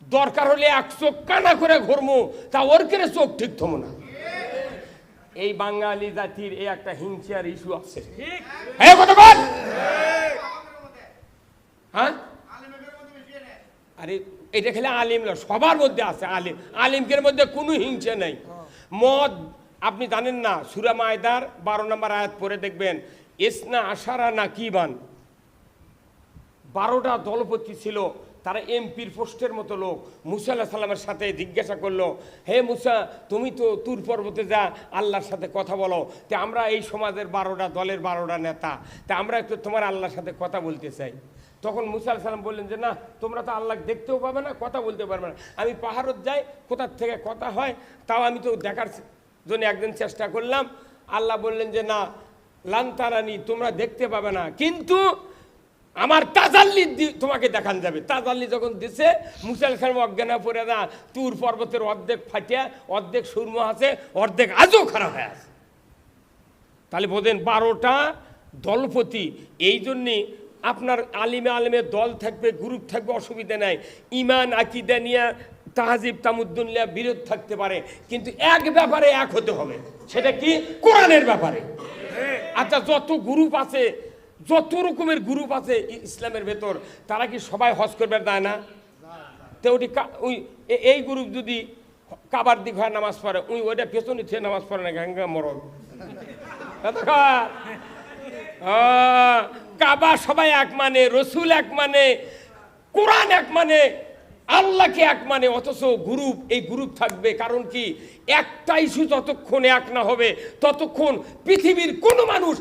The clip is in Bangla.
দরকার হলে এক চোখ কানা করে ঘুরমু, তা ওর কেড়ে চোখ ঠিক থমো না। এই বাঙালি জাতির এই একটা হিংসার ইস্যু আছে। হ্যাঁ কথা বল। হ্যাঁ আরে এটা খেলে আলিম না, সবার মধ্যে আছে আলিম। আলিমকের মধ্যে কোনো হিংসা নেই। মদ আপনি জানেন না, সূরা মায়দার 12 নম্বর আয়াত পড়ে দেখবেন, ইসনা আশারা নাকিবান, 12টা দলপতি ছিল, তারা এমপির পোস্টের মতো লোক। মুসা আলাইহিস সালামের সাথে জিজ্ঞাসা করলো, হে মুসা, তুমি তো তুর পর্বতে যা আল্লাহর সাথে কথা বলো, তা আমরা এই সমাজের 12টা দলের 12টা নেতা, তা আমরা একটু তোমার আল্লাহর সাথে কথা বলতে চাই। তখন মুসা আলাইহিস সালাম বললেন যে না, তোমরা তো আল্লাহ দেখতেও পাবে না, কথা বলতে পারবে না। আমি পাহাড়ত যাই, কোথার থেকে কথা হয়, তাও আমি তো দেখার জন্য একদিন চেষ্টা করলাম। আল্লাহ বললেন যে না, লান্তারানি, তোমরা দেখতে পাবে না, কিন্তু আমার তাজাল্লি তোমাকে দেখান যাবে। তাজাল্লি যখন দিছে, মুসা আলাইহিস সালাম অজ্ঞান হয়ে পড়ে না, তুর পর্বতের অর্ধেক ফাটিয়া, অর্ধেক সুরমা আছে, অর্ধেক আজও খারাপ হয়ে আছে। তাহলে বোঝেন 12টা দলপতি। এই জন্যে আপনার আলিমে দল থাকবে, গ্রুপ থাকবে, অসুবিধা নাই। ইমান আকিদা নিয়ে তাহজিব তামুদ্দুন নিয়ে বিরোধ থাকতে পারে, কিন্তু এক ব্যাপারে এক হতে হবে, সেটা কি? কোরআনের ব্যাপারে। আচ্ছা, যত গ্রুপ আছে, যত রকমের গ্রুপ আছে ইসলামের ভেতর, তারা কি সবাই হজ করবে? দেয় না। তো ওই এই গ্রুপ যদি কাবার দিক হয় নামাজ পড়ে, ওইটা পেছনে থেকে নামাজ পড়ে না, গাঙ্গা মরদ। কাবা সবাই এক মানে, রসুল এক মানে, কোরআন এক মানে, আল্লাহকে এক মানে, অথচ গ্রুপ, এই গ্রুপ থাকবে। কারণ কি? একটা ইস্যু যতক্ষণ এক না হবে, ততক্ষণ পৃথিবীর কোনো মানুষ